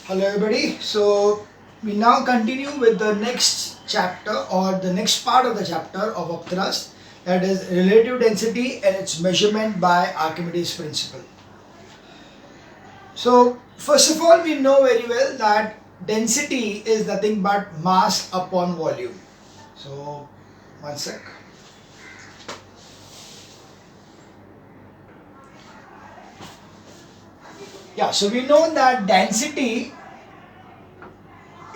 Hello everybody. So we now continue with the next chapter or the next part of the chapter of upthrust, that is relative density and its measurement by Archimedes principle. So first of all, we know very well that density is nothing but mass upon volume. So one sec. Yeah, so we know that density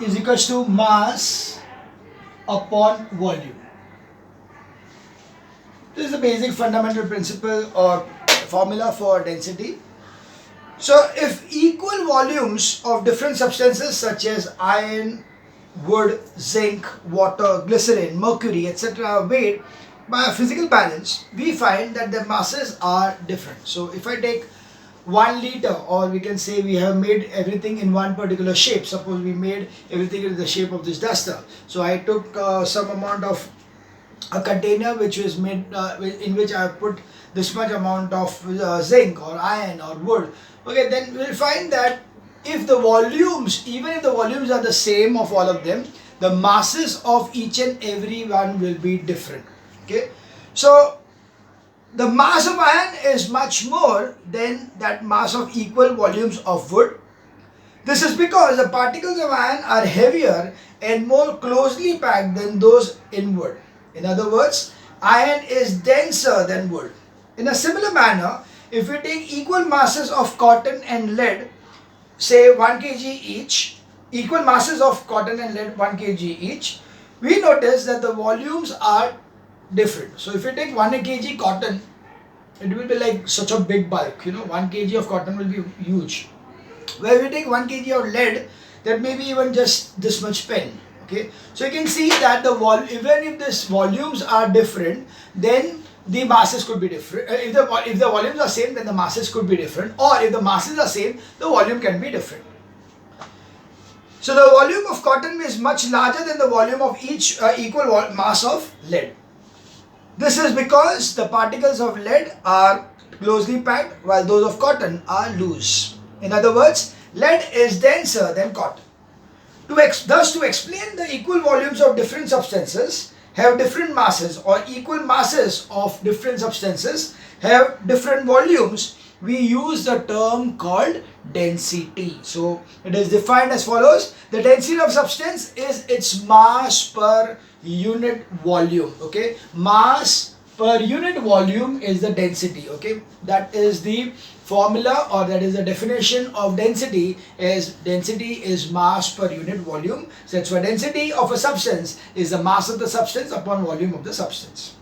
is equals to mass upon volume. This is the basic fundamental principle or formula for density. So if equal volumes of different substances such as iron, wood, zinc, water, glycerin, mercury, etc. are weighed by a physical balance, we find that their masses are different. So if I take 1 liter, or we can say we have made everything in one particular shape. Suppose we made everything in the shape of this duster. So I took some amount of a container which was made in which I have put this much amount of zinc or iron or wood. Okay, then we'll find that if the volumes, even if the volumes are the same of all of them, the masses of each and every one will be different. Okay, so the mass of iron is much more than that mass of equal volumes of wood. This is because the particles of iron are heavier and more closely packed than those in wood. In other words, iron is denser than wood. In a similar manner, if we take equal masses of cotton and lead, say 1 kg each, equal masses of cotton and lead 1 kg each, we notice that the volumes are different. So if you take 1 kg cotton, it will be like such a big bulk, 1 kg of cotton will be huge. Where we take 1 kg of lead, that may be even just this much pen. Okay, so you can see that even if these volumes are different, then the masses could be different. If the volumes are same, then the masses could be different, or if the masses are same, the volume can be different. So the volume of cotton is much larger than the volume of each equal mass of lead. This is because the particles of lead are closely packed while those of cotton are loose. In other words, lead is denser than cotton. Thus, to explain the equal volumes of different substances have different masses, or equal masses of different substances have different volumes, we use the term called density. So it is defined as follows: the density of substance is its mass per unit volume. Okay, mass per unit volume is the density. Okay, that is the formula, or that is the definition of density. Is density is mass per unit volume. So that's why density of a substance is the mass of the substance upon volume of the substance.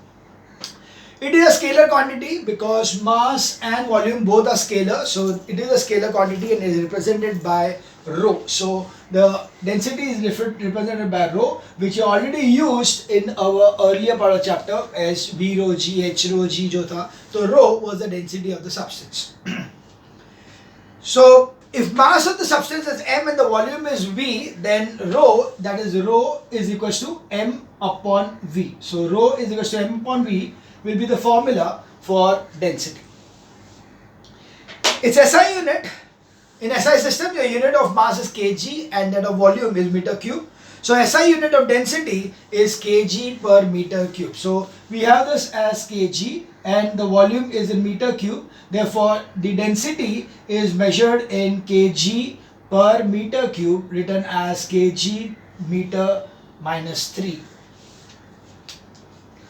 It is a scalar quantity because mass and volume both are scalar. So it is a scalar quantity and is represented by rho. So the density is represented by rho, which we already used in our earlier part of the chapter as V rho G, H rho G jo tha. So rho was the density of the substance. So if mass of the substance is m and the volume is v, then rho, that is rho, is equals to m upon v. So rho is equals to m upon v will be the formula for density. Its SI unit, in SI system, your unit of mass is kg and that of volume is meter cube. So SI unit of density is kg per meter cube. So we have this as kg and the volume is in meter cube. Therefore, the density is measured in kg per meter cube, written as kg meter minus 3.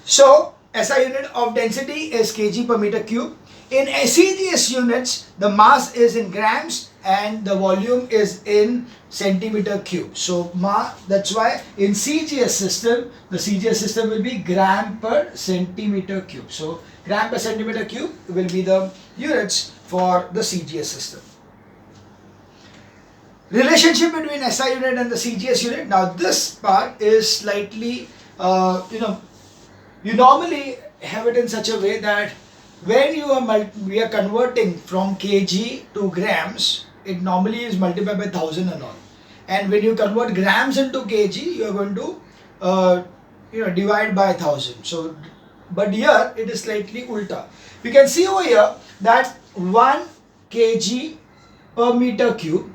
So SI unit of density is kg per meter cube. In CGS units, the mass is in grams and the volume is in centimeter cube. So that's why in CGS system, the CGS system will be gram per centimeter cube. So gram per centimeter cube will be the units for the CGS system. Relationship between SI unit and the CGS unit. Now this part is slightly, you normally have it in such a way that when we are converting from kg to grams, it normally is multiplied by 1000 and all. And when you convert grams into kg, you are going to divide by 1000. So, but here it is slightly ulta. You can see over here that 1 kg per meter cube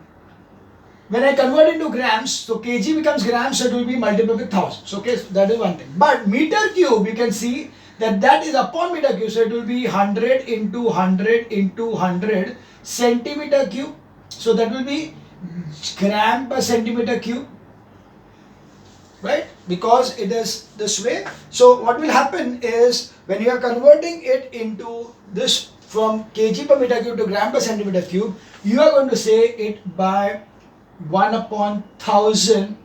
when I convert into grams, so kg becomes grams, so it will be multiplied with thousands. So, okay, that is one thing. But meter cube, you can see that is upon meter cube, so it will be 100 into 100 into 100 centimeter cube. So that will be gram per centimeter cube, right? Because it is this way. So what will happen is when you are converting it into this from kg per meter cube to gram per centimeter cube, you are going to say it by 1 upon 1000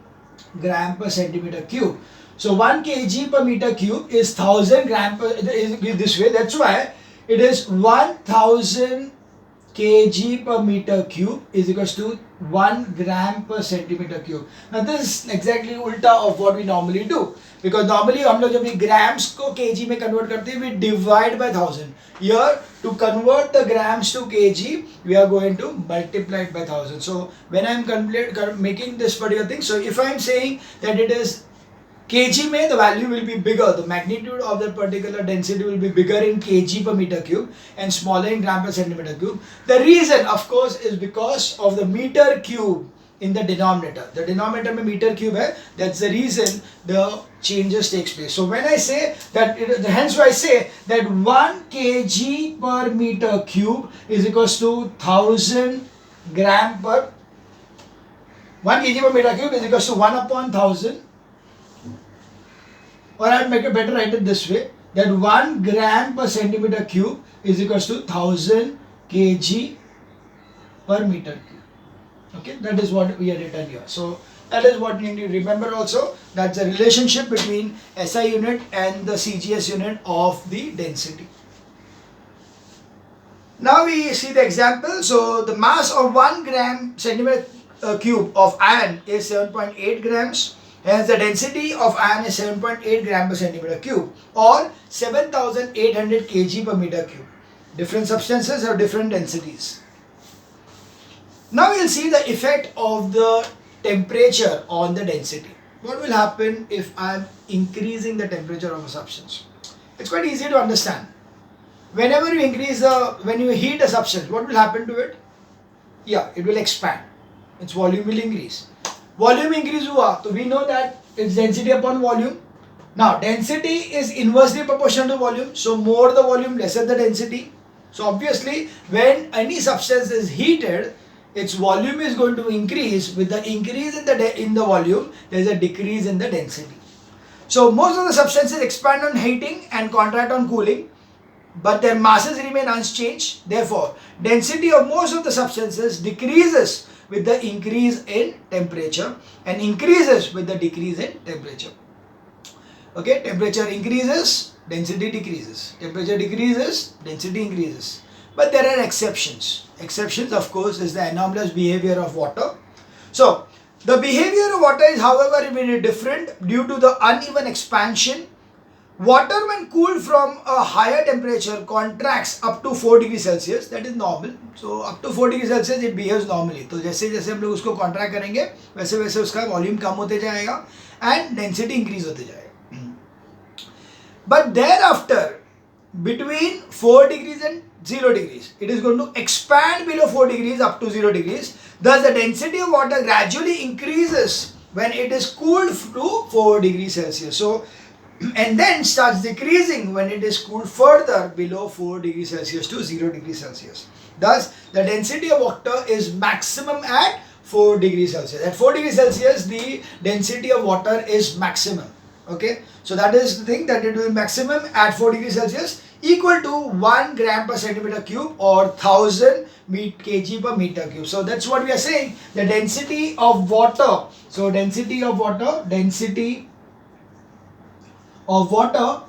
gram per centimeter cube. So 1 kg per meter cube is 1000 gram per, is this way. That's why it is 1000 kg per meter cube is equals to 1 gram per centimeter cube. Now this is exactly ulta of what we normally do, because normally हम लोग जब भी grams को kg में convert करते हैं, we divide by 1000. Here to convert the grams to kg, we are going to multiply it by 1000. So when I am making this particular thing, so if I am saying that it is kg में, the value will be bigger, the magnitude of that particular density will be bigger in kg per meter cube and smaller in gram per centimeter cube. The reason of course is because of the meter cube in the denominator. The denominator में meter cube है, that's the reason the changes takes place. So when I say that, hence I say that 1 kg per meter cube is equals to 1000 gram per, 1 kg per meter cube is equals to 1 upon 1000. Or I would make it better, write it this way, that 1 gram per centimeter cube is equals to 1000 kg per meter cube. Okay, that is what we have written here. So that is what you need to remember also, that's the relationship between SI unit and the CGS unit of the density. Now we see the example. So the mass of 1 gram centimeter cube of iron is 7.8 grams. Hence the density of iron is 7.8 gram per centimeter cube or 7800 kg per meter cube. Different substances have different densities. Now we will see the effect of the temperature on the density. What will happen if I am increasing the temperature of a substance? It's quite easy to understand. Whenever you when you heat a substance, what will happen to it? Yeah, it will expand. Its volume will increase. Volume increase हुआ, so we know that it's density upon volume. Now density is inversely proportional to volume, so more the volume, lesser the density. So obviously when any substance is heated, its volume is going to increase. With the increase in the volume, there is a decrease in the density. So most of the substances expand on heating and contract on cooling, but their masses remain unchanged. Therefore, density of most of the substances decreases with the increase in temperature and increases with the decrease in temperature. Okay, temperature increases, density decreases. Temperature decreases, density increases. But there are exceptions. Exceptions, of course, is the anomalous behavior of water. So, the behavior of water is, however, very different due to the uneven expansion. Water, when cooled from a higher temperature, contracts up to 4 degrees Celsius. That is normal. So up to 4 degrees Celsius it behaves normally. तो जैसे जैसे हम लोग उसको contract करेंगे, वैसे वैसे उसका volume कम होते जाएगा and density increase होते जाएगा. But thereafter, between 4 degrees and 0 degrees, it is going to expand below 4 degrees up to 0 degrees. Thus, the density of water gradually increases when it is cooled to 4 degrees Celsius. So and then starts decreasing when it is cooled further below 4 degrees Celsius to 0 degrees Celsius. Thus, the density of water is maximum at 4 degrees Celsius. At 4 degrees Celsius, the density of water is maximum. Okay, so that is the thing, that it will be maximum at 4 degrees Celsius equal to 1 gram per centimeter cube or 1000 kg per meter cube. So that's what we are saying, the density of water. So density of water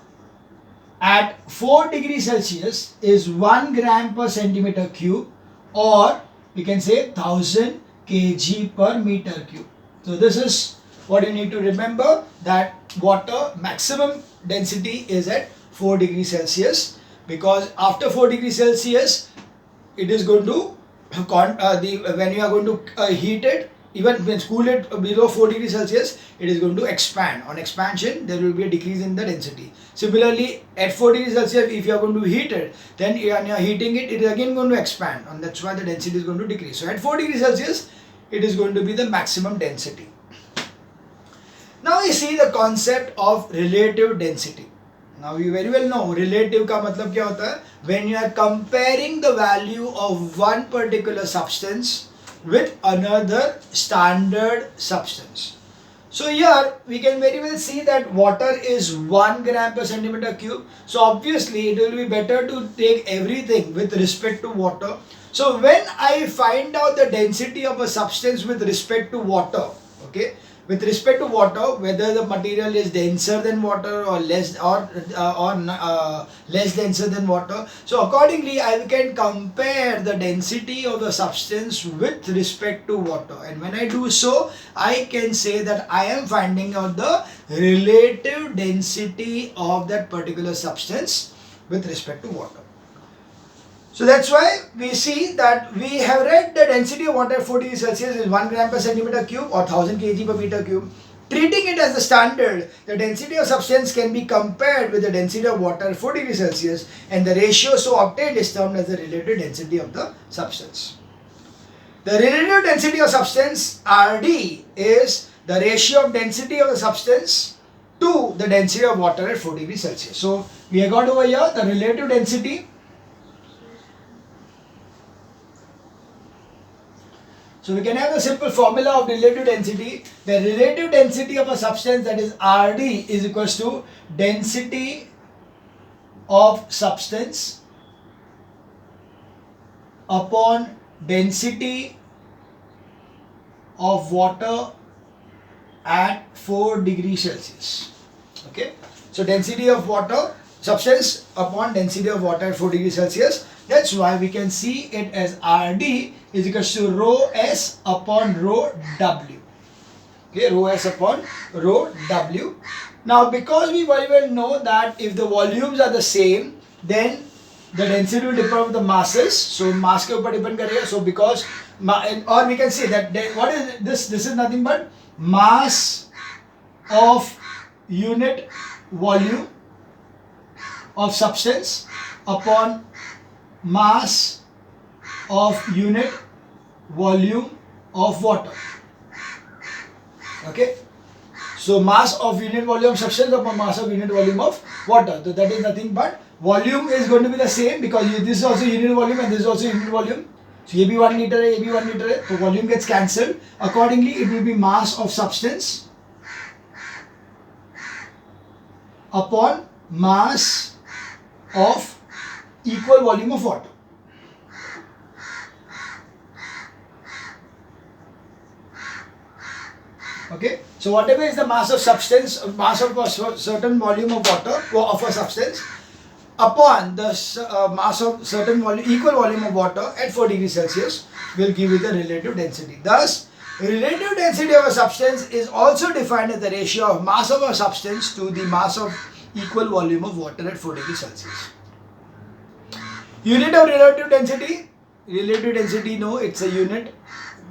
at 4 degrees Celsius is 1 gram per centimeter cube or we can say 1000 kg per meter cube. So this is what you need to remember, that water maximum density is at 4 degrees Celsius, because after 4 degrees Celsius it is going to when you are going to heat it, even when cool it below 4 degrees Celsius, it is going to expand. On expansion, there will be a decrease in the density. Similarly, at 4 degrees Celsius, if you are going to heat it, then when you are heating it, it is again going to expand, and that's why the density is going to decrease. So at 4 degrees Celsius, it is going to be the maximum density. Now we see the concept of relative density. Now you very well know relative का मतलब क्या होता है? When you are comparing the value of one particular substance with another standard substance. So here we can very well see that water is 1 gram per centimeter cube. So obviously it will be better to take everything with respect to water. So when I find out the density of a substance with respect to water, okay, with respect to water, whether the material is denser than water or less less denser than water. So accordingly, I can compare the density of the substance with respect to water, and when I do so, I can say that I am finding out the relative density of that particular substance with respect to water. So that's why we see that we have read the density of water at 4 degrees Celsius is 1 gram per centimeter cube or 1000 kg per meter cube. Treating it as the standard, the density of substance can be compared with the density of water at 4 degrees Celsius, and the ratio so obtained is termed as the relative density of the substance. The relative density of substance RD is the ratio of density of the substance to the density of water at 4 degrees Celsius. So we have got over here the relative density. So we can have a simple formula of relative density. The relative density of a substance, that is RD, is equals to density of substance upon density of water at 4 degrees Celsius. Okay. So density of water, substance upon density of water at 4 degrees Celsius. That's why we can see it as RD is equals to rho S upon rho W. Okay, rho S upon rho W. Now because we very well know that if the volumes are the same, then the density will depend on the masses. So mass के ऊपर depend करेगा. So because, or we can say that what is this? This is nothing but mass of unit volume of substance upon mass of unit volume of water. Okay, so mass of unit volume of substance upon mass of unit volume of water. So that is nothing but volume is going to be the same because this is also unit volume and this is also unit volume. So ये भी 1 liter है, ये भी 1 liter है, so volume gets cancelled. Accordingly, it will be mass of substance upon mass of equal volume of water. Okay, so whatever is the mass of substance, mass of a certain volume of water of a substance upon the mass of certain volume, equal volume of water at 4 degrees Celsius will give you the relative density. Thus, relative density of a substance is also defined as the ratio of mass of a substance to the mass of equal volume of water at 4 degrees Celsius. Unit of relative density, no, it's a unit,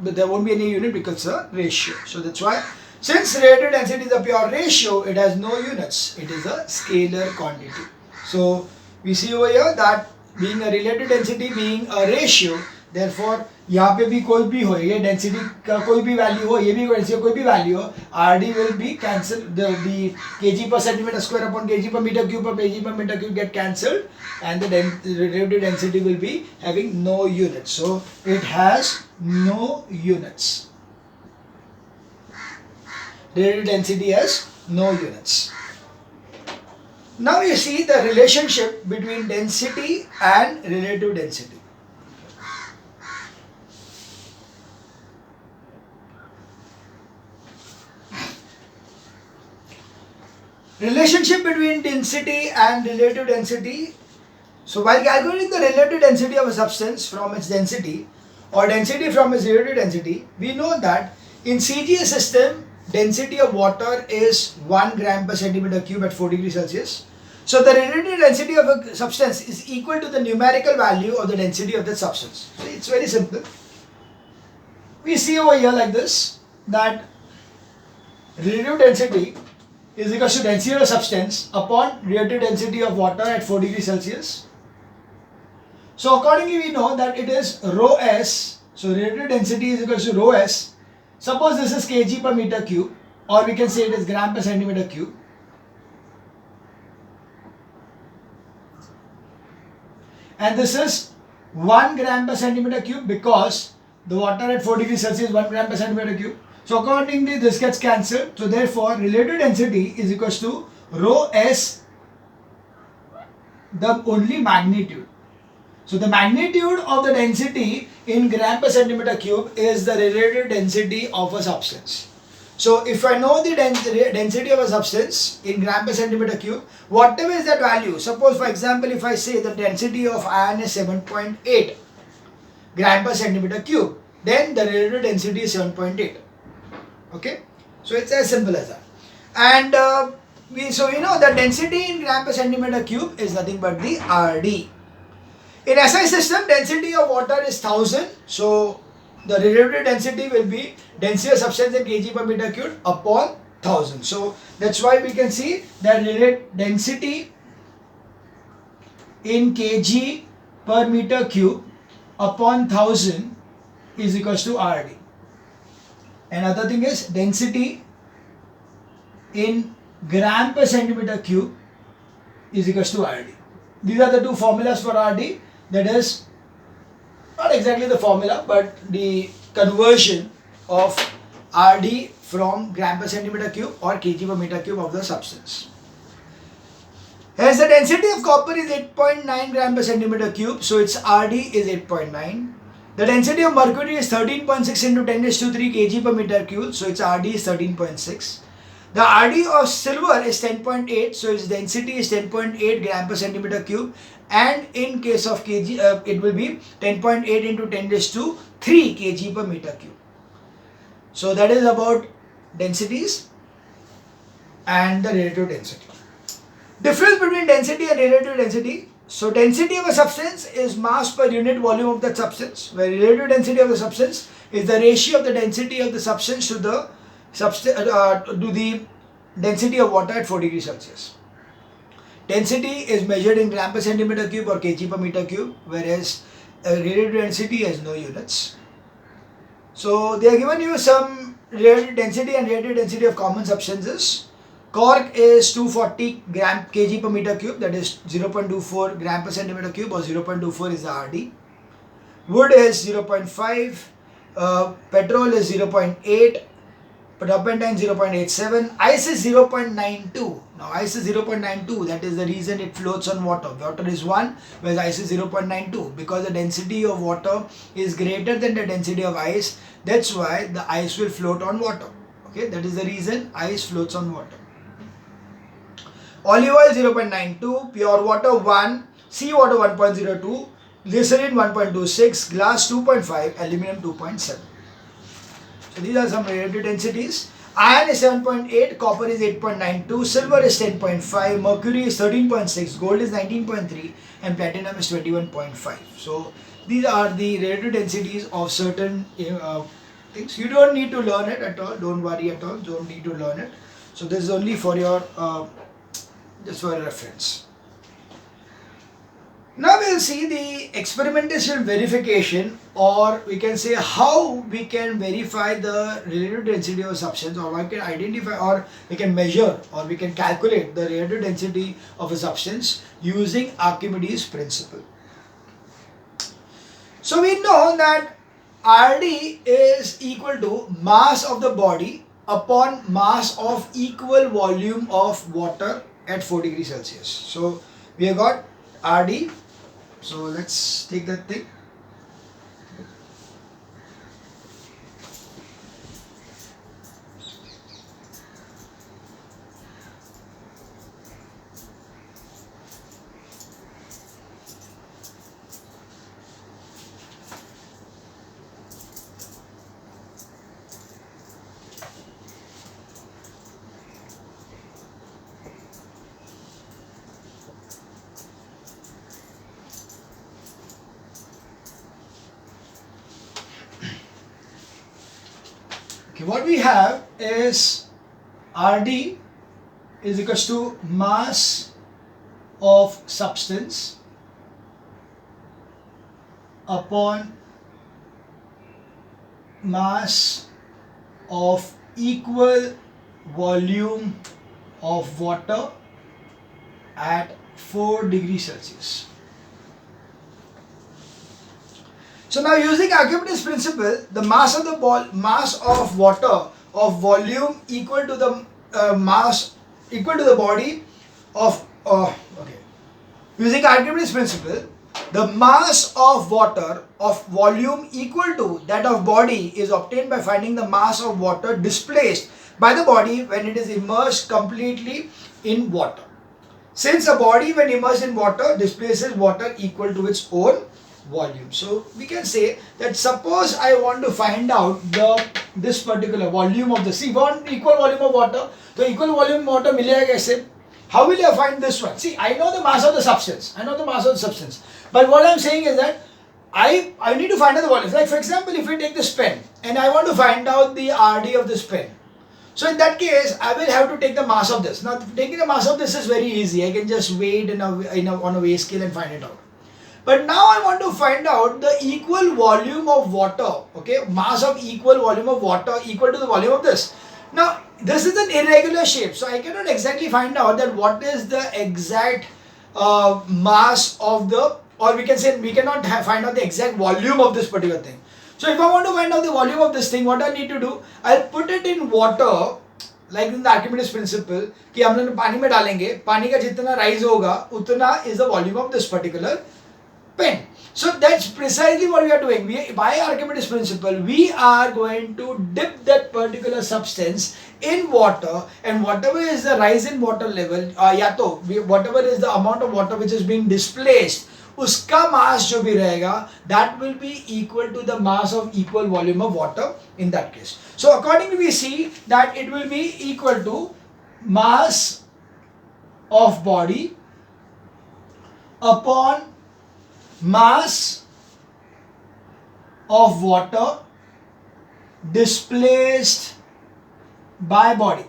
but there won't be any unit because it's a ratio. So that's why, since relative density is a pure ratio, it has no units. It is a scalar quantity. So we see over here that being a relative density being a ratio, therefore यहाँ पे भी कोई भी हो, ये density का कोई भी value हो, ये भी density कोई भी value हो, RD will be cancelled, the kg per centimeter square upon kg per meter cube per kg per meter cube get cancelled, and the relative density will be having no units. So it has no units. Relative density has no units. Now you see the relationship between density and relative density. Relationship between density and relative density. So while calculating the relative density of a substance from its density or density from its relative density, we know that in CGS system, density of water is 1 gram per centimeter cube at 4 degrees Celsius. So the relative density of a substance is equal to the numerical value of the density of that substance. So it's very simple. We see over here like this, that relative density is equal to density of a substance upon relative density of water at 4 degrees Celsius. So accordingly we know that it is rho S So relative density is equal to rho S. Suppose this is kg per meter cube, or we can say it is gram per centimeter cube. And this is 1 gram per centimeter cube because the water at 4 degrees Celsius is 1 gram per centimeter cube. So accordingly this gets cancelled. So therefore relative density is equals to rho S, the only magnitude. So the magnitude of the density in gram per centimeter cube is the relative density of a substance. So if I know the density of a substance in gram per centimeter cube, whatever is that value, suppose for example if I say the density of iron is 7.8 gram per centimeter cube, then the relative density is 7.8. Okay, so it's as simple as that. And so you know the density in gram per centimeter cube is nothing but the RD. In SI system, density of water is 1000. So the relative density will be density of substance in kg per meter cube upon 1000. So that's why we can see that density in kg per meter cube upon 1000 is equals to RD. Another thing is density in gram per centimeter cube is equals to RD. These are the two formulas for RD. That is not exactly the formula, but the conversion of RD from gram per centimeter cube or kg per meter cube of the substance. Hence the density of copper is 8.9 gram per centimeter cube, so its RD is 8.9. The density of mercury is 13.6 into 10 raised to 3 kg per meter cube, so its RD is 13.6. The RD of silver is 10.8, so its density is 10.8 gram per centimeter cube, and in case of kg, it will be 10.8 into 10 raised to 3 kg per meter cube. So that is about densities and the relative density. Difference between density and relative density. So density of a substance is mass per unit volume of that substance, where relative density of the substance is the ratio of the density of the substance to the density of water at 4 degrees Celsius. Density is measured in gram per centimeter cube or kg per meter cube, whereas relative density has no units. So they are given you some relative density and relative density of common substances. Cork is 240 gram kg per meter cube, that is 0.24 gram per centimeter cube, or 0.24 is the RD. Wood is 0.5, petrol is 0.8, turpentine 0.87, ice is 0.92. Now ice is 0.92, that is the reason it floats on water. Water is 1, whereas ice is 0.92, because the density of water is greater than the density of ice. That's why the ice will float on water. Okay, that is the reason ice floats on water. Olive oil 0.92, pure water 1, seawater 1.02, glycerin 1.26, glass 2.5, aluminum 2.7. So these are some relative densities. Iron is 7.8, copper is 8.92, silver is 10.5, mercury is 13.6, gold is 19.3, and platinum is 21.5. So these are the relative densities of certain things. You don't need to learn it at all. Don't worry at all. Don't need to learn it. So this is only for your just for reference. Now we will see the experimental verification, or we can say how we can verify the relative density of a substance, or we can identify, or we can measure, or we can calculate the relative density of a substance using Archimedes' principle. So we know that RD is equal to mass of the body upon mass of equal volume of water at 4 degrees Celsius. So we have got RD. So let's take that thing. Okay, what we have is RD is equals to mass of substance upon mass of equal volume of water at 4 degrees Celsius. So now using Archimedes principle, the mass of the mass of water of volume equal to the mass equal to the body of okay. Using Archimedes principle, the mass of water of volume equal to that of body is obtained by finding the mass of water displaced by the body when it is immersed completely in water. Since a body when immersed in water displaces water equal to its own volume. So we can say that suppose I want to find out this particular volume of the sea, one equal volume of water. So equal volume of water मिलेगा कैसे? How will I find this one? See, I know the mass of the substance. But what I'm saying is that I need to find out the volume. Like for example, if we take this pen and I want to find out the RD of this pen. So in that case, I will have to take the mass of this. Now taking the mass of this is very easy. I can just weigh it on a weigh scale and find it out. But now I want to find out the equal volume of water, okay, mass of equal volume of water equal to the volume of this. Now, this is an irregular shape, so I cannot exactly find out that what is the exact mass of the, or we can say we cannot find out the exact volume of this particular thing. So if I want to find out the volume of this thing, what I need to do, I'll put it in water, like in the Archimedes principle, कि हम लोग पानी में डालेंगे, पानी का जितना rise होगा, उतना is the volume of this particular pen. So that's precisely what we are doing. By Archimedes principle, we are going to dip that particular substance in water, and whatever is the rise in water level, whatever is the amount of water which is being displaced, उसका mass जो भी रहेगा, that will be equal to the mass of equal volume of water in that case. So accordingly, we see that it will be equal to mass of body upon mass of water displaced by body.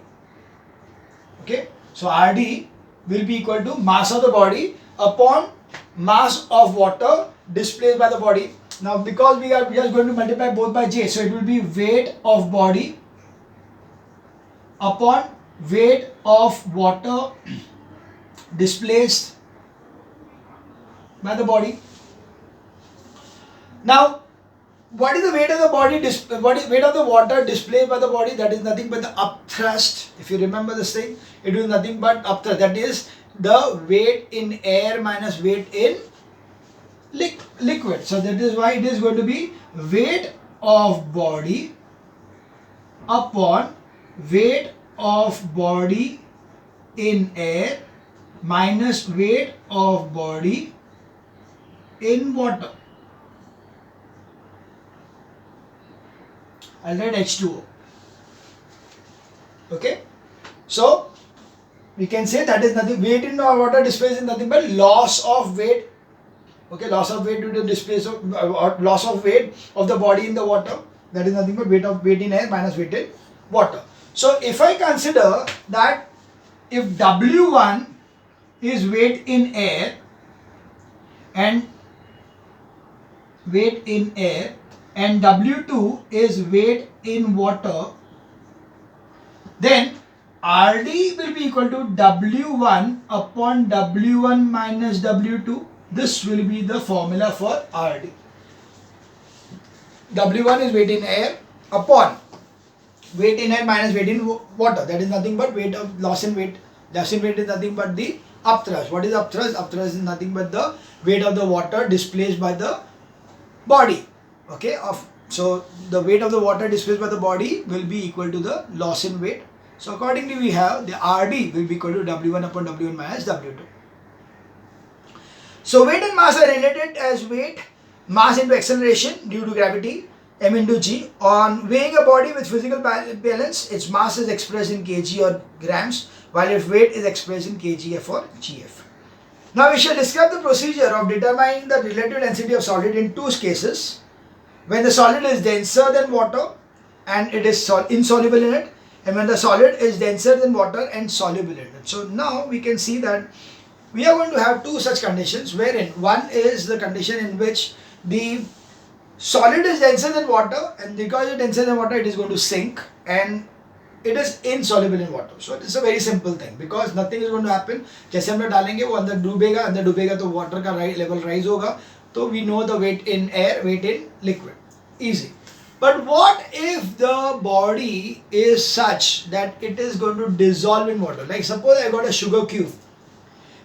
Okay, so RD will be equal to mass of the body upon mass of water displaced by the body. Now because we are just going to multiply both by J, so it will be weight of body upon weight of water displaced by the body. Now, what is the weight of the body? What is weight of the water displaced by the body? That is nothing but the upthrust. If you remember this thing, it is nothing but upthrust. That is the weight in air minus weight in liquid. So that is why it is going to be weight of body upon weight of body in air minus weight of body in water. I'll write H2O. Okay, so we can say that is nothing, weight in water displaced is nothing but loss of weight. Okay, loss of weight due to displacement or loss of weight of the body in the water. That is nothing but weight in air minus weight in water. So if I consider that if W1 is weight in air and weight in air and W2 is weight in water, then RD will be equal to W1 upon W1 minus W2. This will be the formula for RD. W1 is weight in air upon weight in air minus weight in water. That is nothing but weight of loss in weight. Loss in weight is nothing but the upthrust. What is upthrust? Upthrust is nothing but the weight of the water displaced by the body. Okay, so the weight of the water displaced by the body will be equal to the loss in weight. So accordingly, we have the RD will be equal to W1 upon W1 minus W2. So weight and mass are related as weight, mass into acceleration due to gravity, m into g. On weighing a body with physical balance, its mass is expressed in kg or grams, while its weight is expressed in kgf or gf. Now we shall describe the procedure of determining the relative density of solid in two cases. When the solid is denser than water and it is insoluble in it, and when the solid is denser than water and soluble in it. So now we can see that we are going to have two such conditions, wherein one is the condition in which the solid is denser than water, and because it's denser than water, it is going to sink, and it is insoluble in water. So it's a very simple thing, because nothing is going to happen. जैसे हम लोग डालेंगे वो अंदर डूबेगा तो water का level rise होगा, तो we know the weight in air, weight in liquid, easy. But what if the body is such that it is going to dissolve in water? Like suppose I got a sugar cube.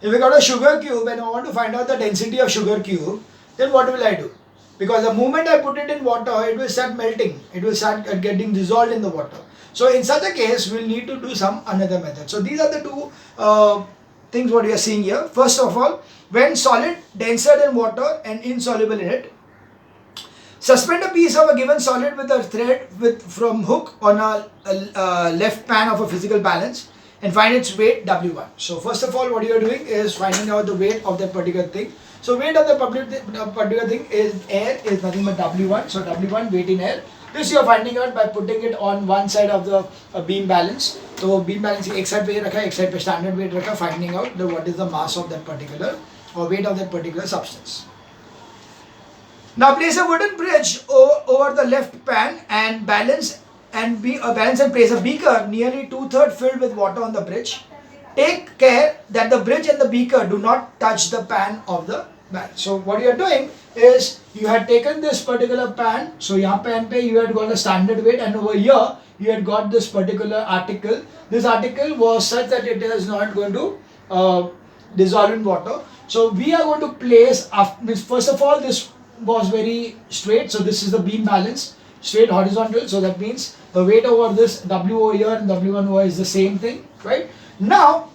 If I got a sugar cube and I want to find out the density of sugar cube, then what will I do? Because the moment I put it in water, it will start melting. It will start getting dissolved in the water. So in such a case, we'll need to do some another method. So these are the two things what we are seeing here. First of all, when solid denser than water and insoluble in it, suspend a piece of a given solid with a thread from hook on a left pan of a physical balance and find its weight W1. So first of all, what you are doing is finding out the weight of that particular thing. So weight of the particular thing is air, is nothing but W1. So W1 weight in air. This you are finding out by putting it on one side of the beam balance. So beam balance एक side पे रखा, एक side पे standard weight रखा, finding out what is the mass of that particular or weight of that particular substance. Now place a wooden bridge over the left pan and balance and place a beaker nearly 2/3 filled with water on the bridge. Take care that the bridge and the beaker do not touch the pan of the balance. So what you are doing is you had taken this particular pan. So यहाँ pan पे you had got a standard weight, and over here you had got this particular article. This article was such that it is not going to dissolve in water. So we are going to place, first of all, this was very straight. So this is the beam balance, straight horizontal. So that means the weight over this W over here and W1 over is the same thing, right? Now,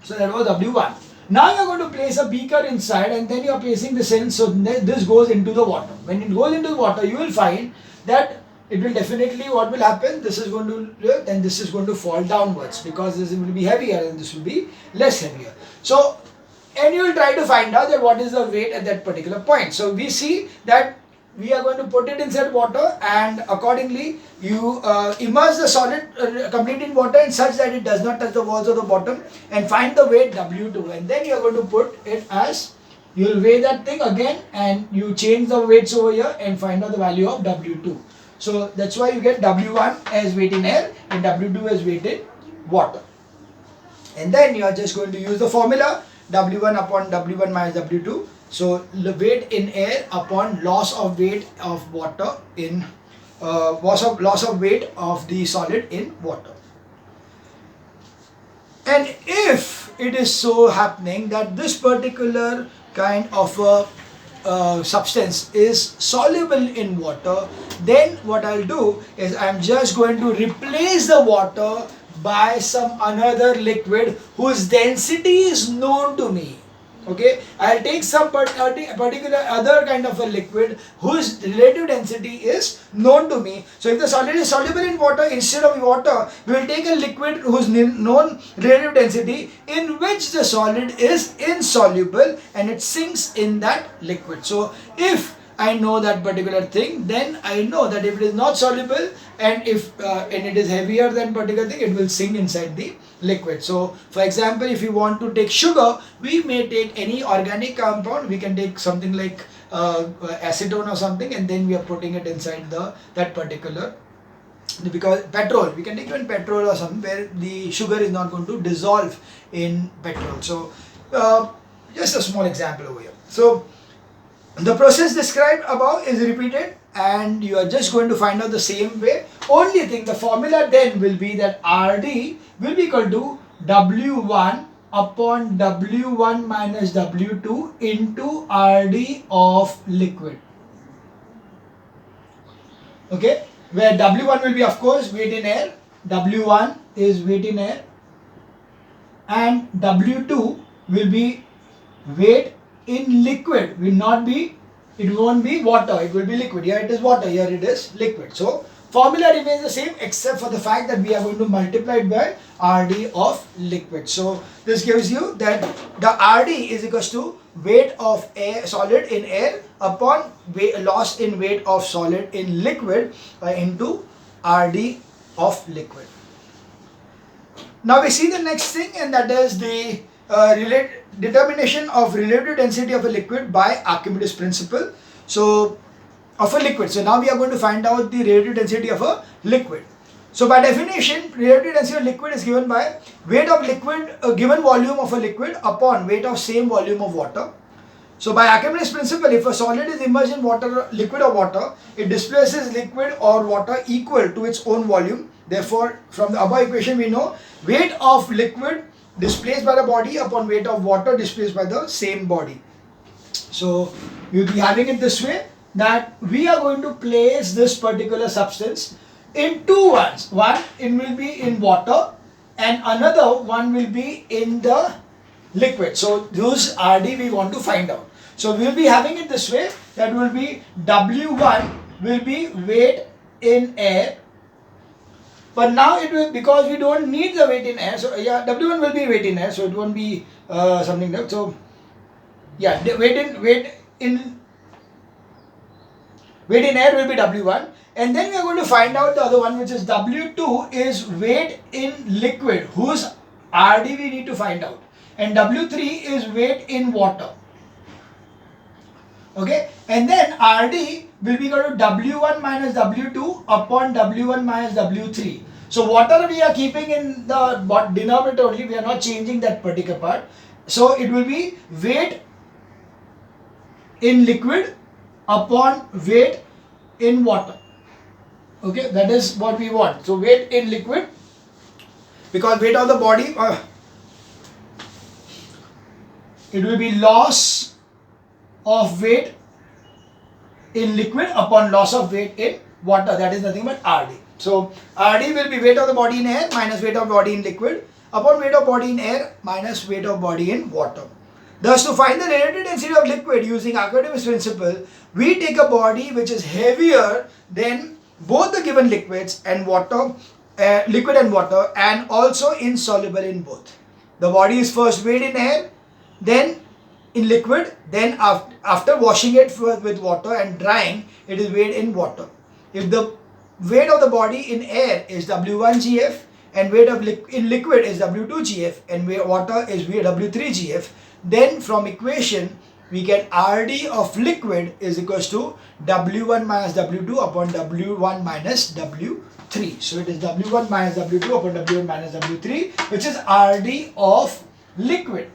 so that was W1. Now you are going to place a beaker inside, and then you are placing this in. So this goes into the water. When it goes into the water, you will find that it will definitely, what will happen, this is going to, then this is going to fall downwards, because this will be heavier and this will be less heavier. So, and you will try to find out that what is the weight at that particular point. So we see that we are going to put it inside water, and accordingly you immerse the solid completely in water in such that it does not touch the walls of the bottom, and find the weight W2, and then you are going to put it as, you will weigh that thing again and you change the weights over here and find out the value of W2. So that's why you get W1 as weight in air and W2 as weight in water. And then you are just going to use the formula W1 upon W1 minus W2. So the weight in air upon loss of weight of water in loss of weight of the solid in water. And if it is so happening that this particular kind of a substance is soluble in water, then what I'll do is I'm just going to replace the water by some another liquid whose density is known to me. Okay, I'll take some particular other kind of a liquid whose relative density is known to me. So if the solid is soluble in water, instead of water, we will take a liquid whose known relative density in which the solid is insoluble, and it sinks in that liquid. So if I know that particular thing, then I know that if it is not soluble and if and it is heavier than particular thing, it will sink inside the liquid. So for example, if you want to take sugar, we may take any organic compound. We can take something like acetone or something, and then we are putting it inside that particular, because petrol, we can take even petrol or something where the sugar is not going to dissolve in petrol. So just a small example over here. So the process described above is repeated, and you are just going to find out the same way. Only thing, the formula then will be that RD will be equal to W1 upon W1 minus W2 into RD of liquid. Okay, where W1 will be, of course, weight in air. W1 is weight in air, and W2 will be weight in liquid. Will not be, it won't be water, it will be liquid. Here it is water, here it is liquid. So formula remains the same, except for the fact that we are going to multiply it by RD of liquid. So this gives you that the RD is equals to weight of air, solid in air, upon loss in weight of solid in liquid into RD of liquid. Now we see the next thing, and that is the determination of relative density of a liquid by Archimedes principle. So of a liquid. So now we are going to find out the relative density of a liquid. So by definition, relative density of liquid is given by weight of liquid, a given volume of a liquid upon weight of same volume of water. So by Archimedes principle, if a solid is immersed in water, liquid or water, it displaces liquid or water equal to its own volume. Therefore, from the above equation we know weight of liquid displaced by the body upon weight of water displaced by the same body. So you'll be having it this way, that we are going to place this particular substance in two ones. One, it will be in water and another one will be in the liquid. So those RD we want to find out. So we'll be having it this way, that will be W1 will be weight in air, but now it will, because we don't need the weight in air, so yeah, W1 will be weight in air, so it won't be something like, so yeah, the weight in air will be W1, and then we are going to find out the other one, which is W2 is weight in liquid, whose RD we need to find out, and W3 is weight in water. Okay, and then RD will be equal to W1 minus W2 upon W1 minus W3. So water we are keeping in the denominator only, we are not changing that particular part. So it will be weight in liquid upon weight in water. Okay, that is what we want. So weight in liquid, because weight of the body, it will be loss of weight in liquid upon loss of weight in water, that is nothing but RD. So RD will be weight of the body in air minus weight of body in liquid upon weight of body in air minus weight of body in water. Thus, to find the relative density of liquid using Archimedes principle, we take a body which is heavier than both the given liquids and water, liquid and water, and also insoluble in both. The body is first weighed in air, then in liquid, then after washing it with water and drying, it is weighed in water. If the weight of the body in air is W1 GF and weight of in liquid is W2 GF and water is W3 GF, then from equation we get RD of liquid is equals to W1 minus W2 upon W1 minus W3. So it is W1 minus W2 upon W1 minus W3, which is RD of liquid.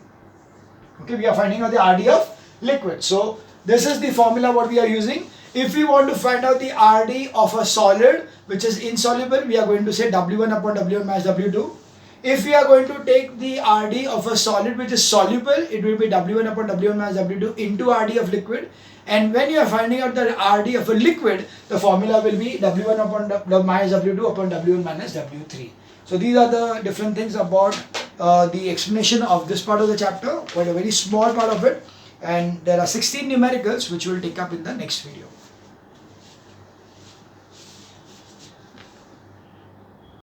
Okay, we are finding out the RD of liquid. So this is the formula what we are using. If we want to find out the RD of a solid which is insoluble, we are going to say W1 upon W1 minus W2. If we are going to take the RD of a solid which is soluble, it will be W1 upon W1 minus W2 into RD of liquid. And when you are finding out the RD of a liquid, the formula will be W1 upon W minus W2 upon W1 minus W3. So these are the different things about the explanation of this part of the chapter, quite a very small part of it, and there are 16 numericals which we will take up in the next video.